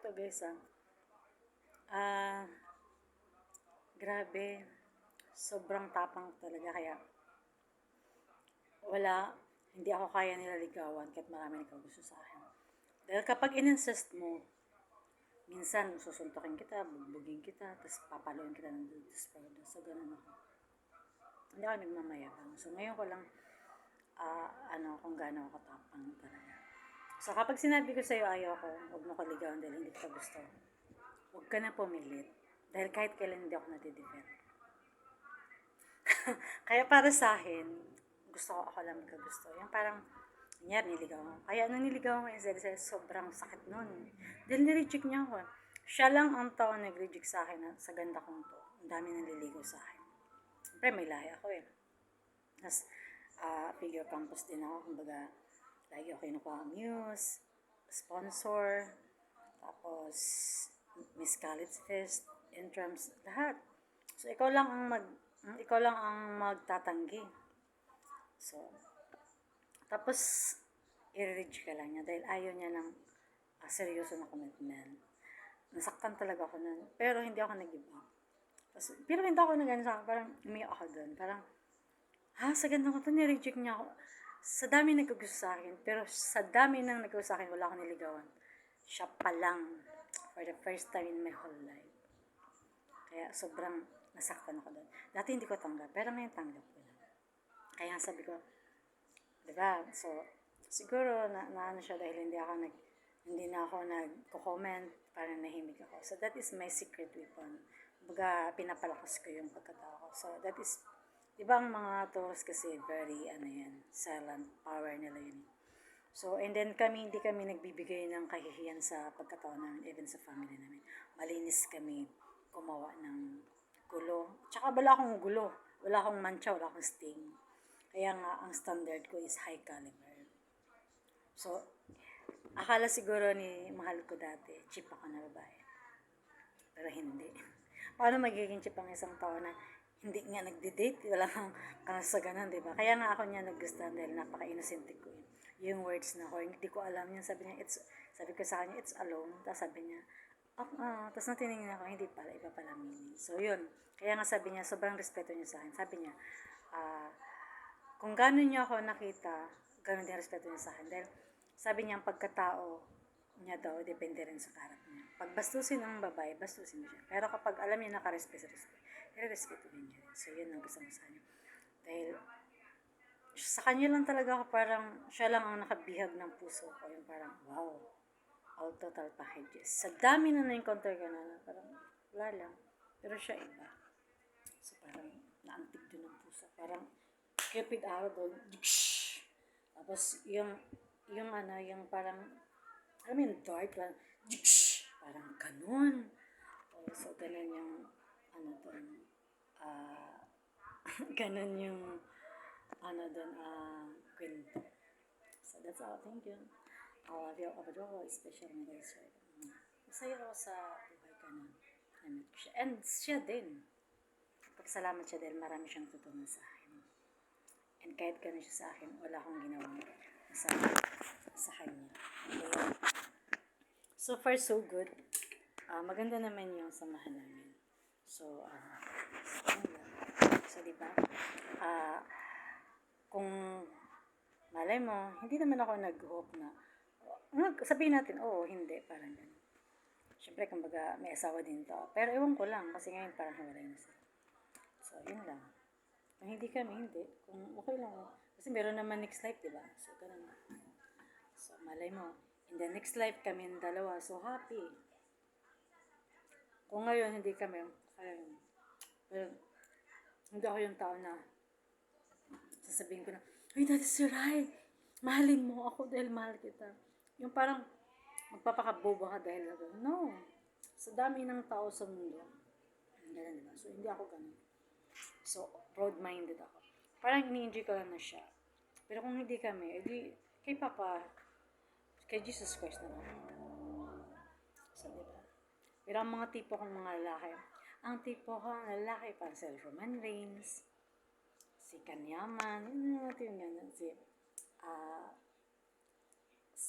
to guys Ah, grabe. Sobrang tapang talaga kaya wala, hindi ako kaya nila ligawan kahit marami nagkagusto sa akin. Dahil kapag in-insist mo, minsan susuntokin kita, bugbugin kita, tapos papaluin kita ng desperado. So, ganun ako. Hindi ako nagmamayabang. So, ngayon ko lang, kung gaano ako katapang talaga. So, kapag sinabi ko sa'yo ayaw ko, huwag mo ko ligawan dahil hindi kita gusto, huwag ka na pumilit. Dahil kahit kailan hindi ako nadidefend. Kaya para sa akin, gusto ko ako lang magkagusto. Yung parang, kunyari, niligaw ako. Kaya nung niligaw ko yung Zed, sobrang sakit nun. Dahil nireject niya ako. Siya lang ang tao nag-reject sa akin na sa ganda kong to. Ang dami nang liligaw sa akin. Siyempre, may lahi ako eh. Tapos, figure campus din ako. Kumbaga, lagi ako kinukuha ang muse, sponsor, tapos, Miss College Fest, intrams, lahat. So, ikaw lang ang magtatanggi. So, tapos, i-reject ka lang niya dahil ayaw niya ng seryoso na commitment. Nasaktan talaga ako nun. Pero hindi ako nag-give up. Pero hindi ako nag-ano sa akin. Parang umiyak ako dun. Parang, sa ganda ko to, ni-reject niya ako. Sa dami nagkagusto sa akin. Pero sa dami nang nagkagusto sa akin, wala akong niligawan. Siya pa lang. For the first time in my whole life. Kaya sobrang nasaktan ako doon. Dati hindi ko tanggap. Pero ngayon tanggap ko na. Kaya sabi ko, diba? So, siguro na ano siya dahil hindi na ako nagko-comment, parang nahimik ako. So, that is my secret weapon. Baga, pinapalakas ko yung pagkatao ko. So, that is, diba ang mga Taurus kasi very, silent power nila yun. So, and then hindi kami nagbibigay ng kahihiyan sa pagkatao namin, even sa family namin. Malinis kami gumawa ng gulo. Tsaka wala akong gulo. Wala akong mancha, wala akong sting. Kaya nga, ang standard ko is high caliber. So, akala siguro ni mahal ko dati, cheap ako na babae. Pero hindi. Paano magiging cheap ang isang tao na hindi nga nagde-date, wala kang kasaganan, di ba? Kaya nga ako niya nagustuhan dahil napaka-innocent ko yun. Yung words na ko, hindi ko alam yun. Sabi ko sa kanya, it's alone. Tapos sabi niya, tapos nang tinignan ako, hindi pala, iba pala meaning. So, yun. Kaya nga sabi niya, sobrang respeto niya sa akin. Sabi niya, kung gano'n niya ako nakita, gano'n din respeto niya sa akin. Dahil sabi niya, ang pagkatao niya daw, depende rin sa karat niya. Pag bastusin ang babae, bastusin mo siya. Pero kapag alam niya nakarespeto, i-respeto din niya. So, yun ang gusto mo sa kanya. Dahil, sa kanya lang talaga ako parang, siya lang ang nakabihag ng puso ko. Yung parang, wow, all total packages. Sa dami na na-encounter ka na, parang, wala lang. Pero siya iba. So, parang, naantig din ang puso. Parang, Cupid arrow doon. Tapos, yung parang, alam mo yung dart, parang ganun. So, ganun yung, doon, ganun yung, doon, kwento. So, that's all. Thank you. Rio Abadoro, special my guys, right? Masaya ako sa buhay ka na na-meet ko siya. And siya din. Pagsalamat siya dahil marami siyang tutunan sa akin. And kahit gano'n siya sa akin, wala akong ginawang sa kanya. Okay. So far, so good. Maganda naman yung samahan namin. So, diba? Kung malay mo, hindi naman ako nag-hope na, sabihin natin, hindi, parang gano'n. Siyempre, kumbaga, may asawa din to. Pero ewan ko lang, kasi ngayon parang hiwalay na sila. So, yun lang. Kung hindi kami, hindi. Kung okay lang. Kasi meron naman next life, diba? So, ganun. So, malay mo. In the next life, kami yung dalawa. So, happy. Kung ngayon, hindi kami. Kaya yun. Pero, hindi ako yung tao na sasabihin ko na, hey, that is right. Mahalin mo ako dahil mahal kita. Yung parang, magpapakabobo ka dahil no. Sa dami ng tao sa mundo. Ganun, diba? So, hindi ako ganun. So, broad-minded ako. Parang ini-enjoy ko lang na siya. Pero kung hindi kami, edi kay Papa, kay Jesus Christ na lang. So, diba? Pero ang mga tipo kong mga lalaki, ang tipo ko ng lalaki, parang si Roman Reigns, si Kanyaman, yung mga tipo yan,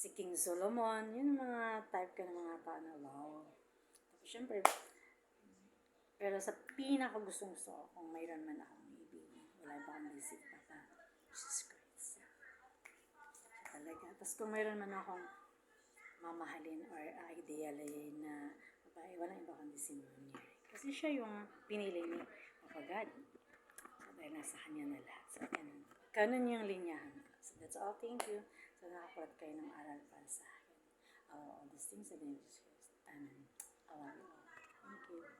si King Solomon, yun ang mga type ka ng mga tao na wow. Tapos syempre, pero sa pinaka gustong gusto ko, kung mayroon man akong ibigin, wala ba akong bisig Papa, Jesus Christ. Siya talaga. Tapos kung mayroon man akong mamahalin or idealin na babae, walang iba kundi si Monier. Kasi siya yung pinili ni Papa God. So, dahil nasa kanya na lahat. So, ganun. Ganun yung linyahan ko. So, that's all. Thank you. So, nakakulat kayo ng aral para sa akin. All these things in Jesus Christ. Amen. I love you all. Thank you.